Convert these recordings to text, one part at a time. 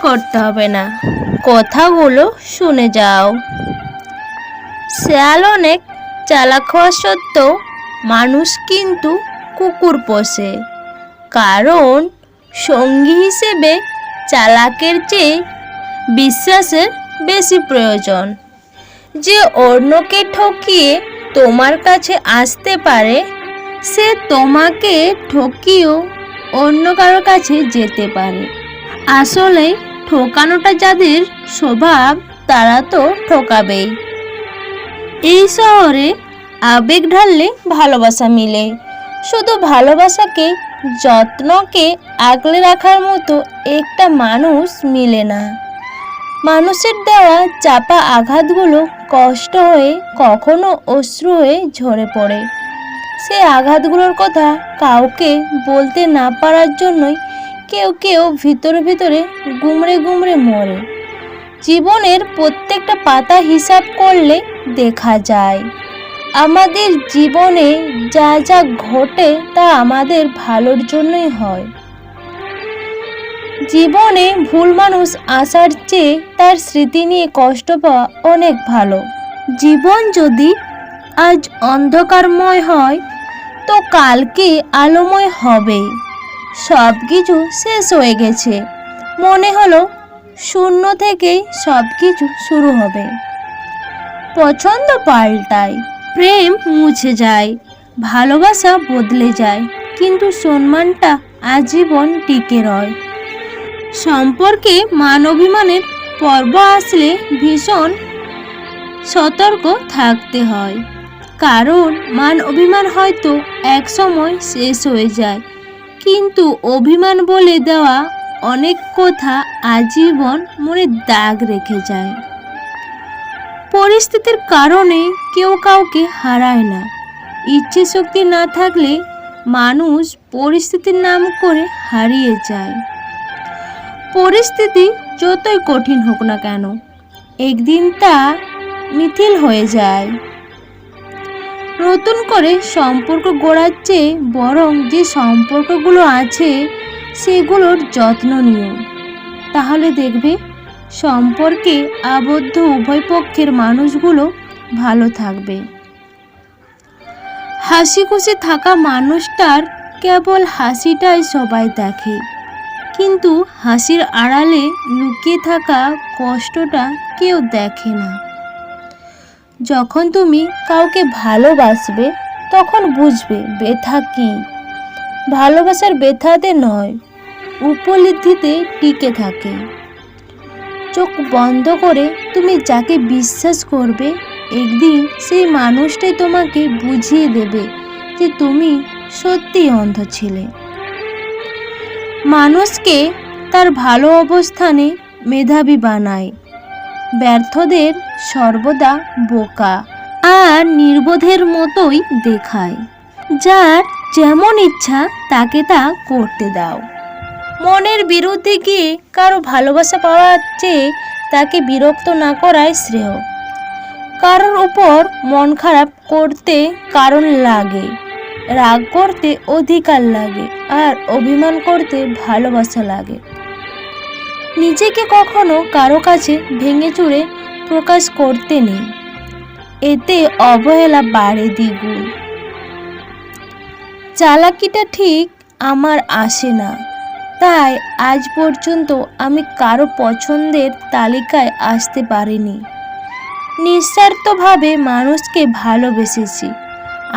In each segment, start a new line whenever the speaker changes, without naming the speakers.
করতে হবে না, কথাগুলো শুনে যাও। শেয়াল অনেক চালাক হওয়া সত্ত্বেও মানুষ কিন্তু কুকুর পোষে, কারণ সঙ্গী হিসেবে চালাকের চেয়ে বিশ্বাসের বেশি প্রয়োজন। যে অন্যকে ঠকিয়ে তোমার কাছে আসতে পারে, সে তোমাকে ঠকিয়েও অন্য কারোর কাছে যেতে পারে। আসলে ঠকানোটা যাদের স্বভাব, তারা তো ঠকাবেই। এই শহরে আবেগ ঢাললে ভালোবাসা মিলে, শুধু ভালোবাসাকে, যত্নকে আগলে রাখার মতো একটা মানুষ মিলে না। মানুষের দেওয়া চাপা আঘাতগুলো কষ্ট হয়ে কখনো অশ্রু হয়ে ঝরে পড়ে। সেই আঘাতগুলোর কথা কাউকে বলতে না পারার জন্যই কেউ কেউ ভিতরে ভিতরে গুমড়ে গুমড়ে মরে। জীবনের প্রত্যেকটা পাতা হিসাব করলে দেখা যায় আমাদের জীবনে যা যা ঘটে তা আমাদের ভালোর জন্যই হয়। জীবনে ভুল মানুষ আসার চেয়ে তার স্মৃতি নিয়ে কষ্ট পাওয়া অনেক ভালো। জীবন যদি আজ অন্ধকারময় হয় তো কালকে আলোময় হবেই। সব কিছু শেষ হয়ে গেছে, মনে হলো শূন্য থেকেই সব কিছু শুরু হবে। পছন্দ পাল্টায়, প্রেম মুছে যায়, ভালোবাসা বদলে যায়, কিন্তু সম্মানটা আজীবন টিকে রয়। সম্পর্কে মান অভিমানের পর্ব আসলে ভীষণ সতর্ক থাকতে হয়, কারণ মান অভিমান হয়তো এক সময় শেষ হয়ে যায়, কিন্তু অভিমান বলে দেওয়া অনেক কথা আজীবন মনে দাগ রেখে যায়। পরিস্থিতির কারণে কেউ কাউকে হারায় না। ইচ্ছে শক্তি না থাকলে মানুষ পরিস্থিতির নাম করে হারিয়ে যায়। পরিস্থিতি যতই কঠিন হোক না কেন, একদিন তা মিথিল হয়ে যায়। নতুন করে সম্পর্ক গড়ার চেয়ে বরং যে সম্পর্কগুলো আছে সেগুলোর যত্ন নিও, তাহলে দেখবে সম্পর্কে আবদ্ধ উভয় পক্ষের মানুষগুলো ভালো থাকবে। হাসি খুশি থাকা মানুষটার কেবল হাসিটাই সবাই দেখে, কিন্তু হাসির আড়ালে লুকিয়ে থাকা কষ্টটা কেউ দেখে না। যখন তুমি কাউকে ভালোবাসবে তখন বুঝবে ব্যথা কী। ভালোবাসার ব্যথাতে নয়, উপলব্ধিতে টিকে থাকে। চোখ বন্ধ করে তুমি যাকে বিশ্বাস করবে, একদিন সেই মানুষটাই তোমাকে বুঝিয়ে দেবে যে তুমি সত্যিই অন্ধ ছিলে। মানুষকে তার ভালো অবস্থানে মেধাবী বানায়, ব্যর্থদের সর্বদা বোকা আর নির্বোধের মতোই দেখায়। যার যেমন ইচ্ছা তাকে তা করতে দাও। মনের বিরুদ্ধে গিয়ে কারো ভালোবাসা পাওয়ার চেয়ে তাকে বিরক্ত না করাই শ্রেয়। কারোর উপর মন খারাপ করতে কারণ লাগে, রাগ করতে অধিকার লাগে, আর অভিমান করতে ভালোবাসা লাগে। নিজেকে কখনো কারো কাছে ভেঙে চুরে প্রকাশ করতে নেই, এতে অবহেলা বাড়ে দ্বিগুণ। চালাকিটা ঠিক আমার আসে না, তাই আজ পর্যন্ত আমি কারো পছন্দের তালিকায় আসতে পারিনি। নিঃস্বার্থভাবে মানুষকে ভালোবেসেছি।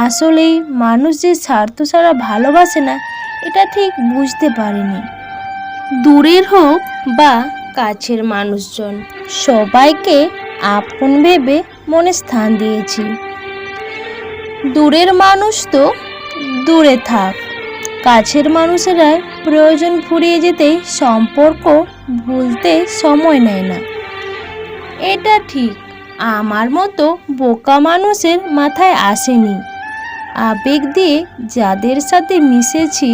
আসলেই মানুষ যে স্বার্থ ছাড়া ভালোবাসে না, এটা ঠিক বুঝতে পারিনি। দূরের হোক বা কাছের মানুষজন, সবাইকে আপন ভেবে মনে স্থান দিয়েছি। দূরের মানুষ তো দূরে থাক, কাছের মানুষেরা প্রয়োজন ফুরিয়ে যেতেই সম্পর্ক ভুলতে সময় নেয় না। এটা ঠিক আমার মতো বোকা মানুষের মাথায় আসেনি। আবেগ দিয়ে যাদের সাথে মিশেছি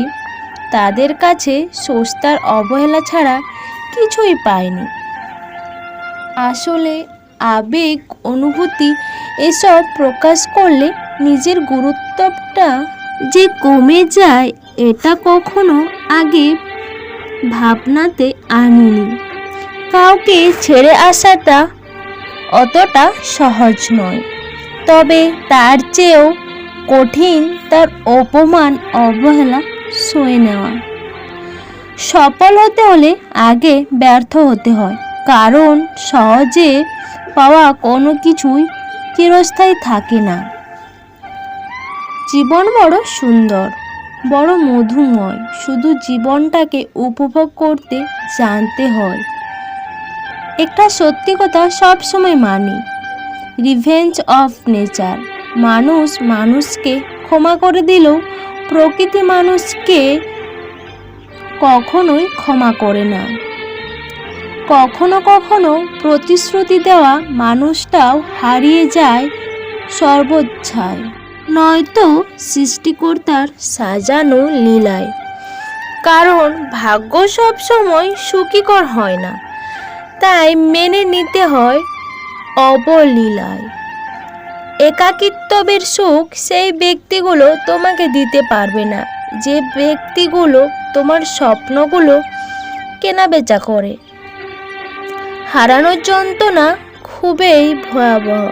তাদের কাছে সস্তার অবহেলা ছাড়া কিছুই পাইনি। আসলে আবেগ, অনুভূতি এসব প্রকাশ করলে নিজের গুরুত্বটা যে কমে যায়, এটা কখনো আগে ভাবনাতে আনিনি। কাউকে ছেড়ে আসাটা অতটা সহজ নয়, তবে তার চেয়েও কঠিন তার অপমান অবহেলা সয়ে নেওয়া। সফল হতে হলে আগে ব্যর্থ হতে হয়, কারণ সহজে পাওয়া কোনো কিছুই চিরস্থায়ী থাকে না। জীবন বড় সুন্দর, বড় মধুময়, শুধু জীবনটাকে উপভোগ করতে জানতে হয়। একটা সত্যি কথা সবসময় মানি, রিভেঞ্জ অফ নেচার। মানুষ মানুষকে ক্ষমা করে দিলেও প্রকৃতি মানুষকে কখনোই ক্ষমা করে না। কখনো কখনো প্রতিশ্রুতি দেওয়া মানুষটাও হারিয়ে যায় সর্বোচ্ছায়, নয়তো সৃষ্টিকর্তার সাজানো লীলায়। কারণ ভাগ্য সবসময় সুখীকর হয় না, তাই মেনে নিতে হয় অবলীলায়। একাকিত্বের সুখ সেই ব্যক্তিগুলো তোমাকে দিতে পারবে না, যে ব্যক্তিগুলো তোমার স্বপ্নগুলো কেনাবেচা করে। হারানোর যন্ত্রণা খুবই ভয়াবহ,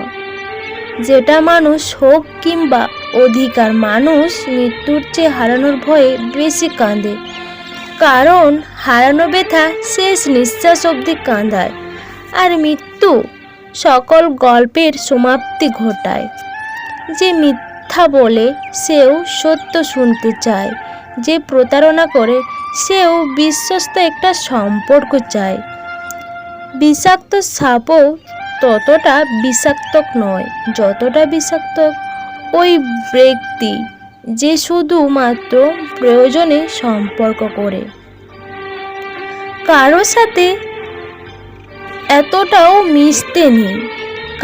যেটা মানুষ হোক কিংবা অধিকার, মানুষ মৃত্যুর চেয়ে হারানোর ভয়ে বেশি কাঁদে। কারণ হারানো ব্যথা শেষ নিঃশ্বাস অবধি কাঁদায়, আর মৃত্যু সকল গল্পের সমাপ্তি ঘটায়। যে মিথ্যা বলে সেও সত্য শুনতে চায়, যে প্রতারণা করে সেও বিশ্বস্ত একটা সম্পর্ক চায়। বিষাক্ত সাপও ততটা বিষাক্ত নয় যতটা বিষাক্ত ওই ব্যক্তি যে শুধুমাত্র প্রয়োজনে সম্পর্ক করে। কারো সাথে এতটাও মিশতে নেই,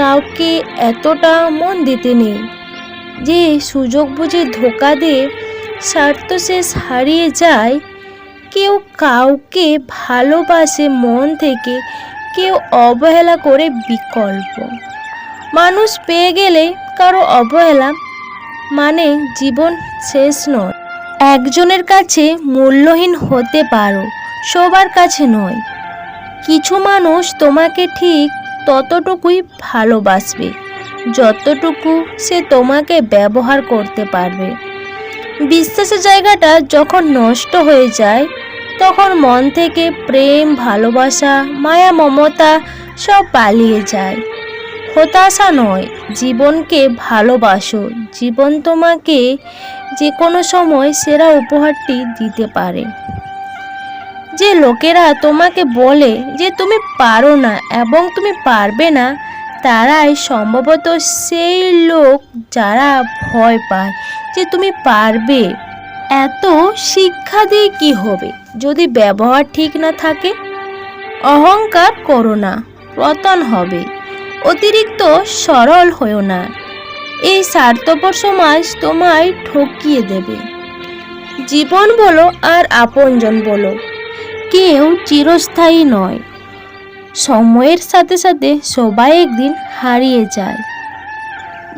কাউকে এতটা মন দিতে নেই যে সুযোগ বুঝে ধোঁকা দিয়ে স্বার্থ শেষ হারিয়ে যায়। কেউ কাউকে ভালোবাসে মন থেকে, কেউ অবহেলা করে বিকল্প। মানুষ পেয়ে গেলে কারো অবহেলা মানে জীবন শেষ নয়। একজনের কাছে মূল্যহীন হতে পারো, সবার কাছে নয়। কিছু মানুষ তোমাকে ঠিক ততটুকুই ভালোবাসবে যতটুকু সে তোমাকে ব্যবহার করতে পারবে। বিশ্বাসের জায়গাটা যখন নষ্ট হয়ে যায়, তখন মন থেকে প্রেম, ভালোবাসা, মায়া, মমতা সব পালিয়ে যায়। হতাশা নয়, জীবনকে ভালোবাসো। জীবন তোমাকে যে কোনো সময় সেরা উপহারটি দিতে পারে। যে লোকেরা তোমাকে বলে যে তুমি পারো না এবং তুমি পারবে না, তারাই সম্ভবত সেই লোক যারা ভয় পায় যে তুমি পারবে। এত শিক্ষা দিয়ে কি হবে যদি ব্যবহার ঠিক না থাকে? অহংকার করো না, পতন হবে। অতিরিক্ত সরল হয়েও না, এই স্বার্থপর সমাজ তোমায় ঠকিয়ে দেবে। জীবন বলো আর আপনজন বলো, কেউ চিরস্থায়ী নয়। সময়ের সাথে সাথে সবাই একদিন হারিয়ে যায়।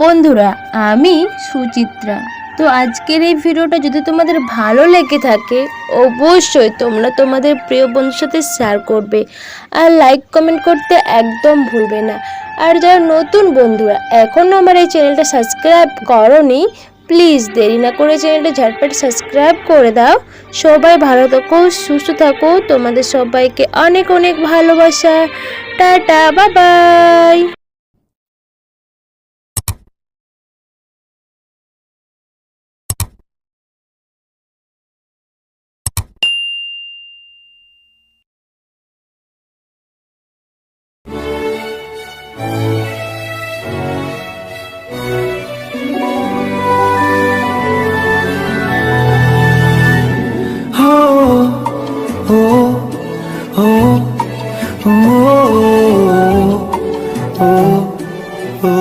বন্ধুরা, আমি সুচিত্রা। তো আজকের এই ভিডিওটা যদি তোমাদের ভালো লেগে থাকে, অবশ্যই তোমরা তোমাদের প্রিয় বন্ধুর সাথে শেয়ার করবে, আর লাইক কমেন্ট করতে একদম ভুলবে না। আর যারা নতুন বন্ধুরা এখনও আমার এই চ্যানেলটা সাবস্ক্রাইব করোনি, প্লিজ দেরি না করে চ্যানেলটা ঝটপট সাবস্ক্রাইব করে দাও। সবাই ভালো থাকো, সুস্থ থাকো। তোমাদের সবাইকে অনেক অনেক ভালোবাসা। Tata, bye bye.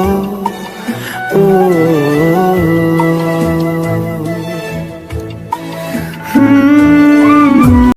Oh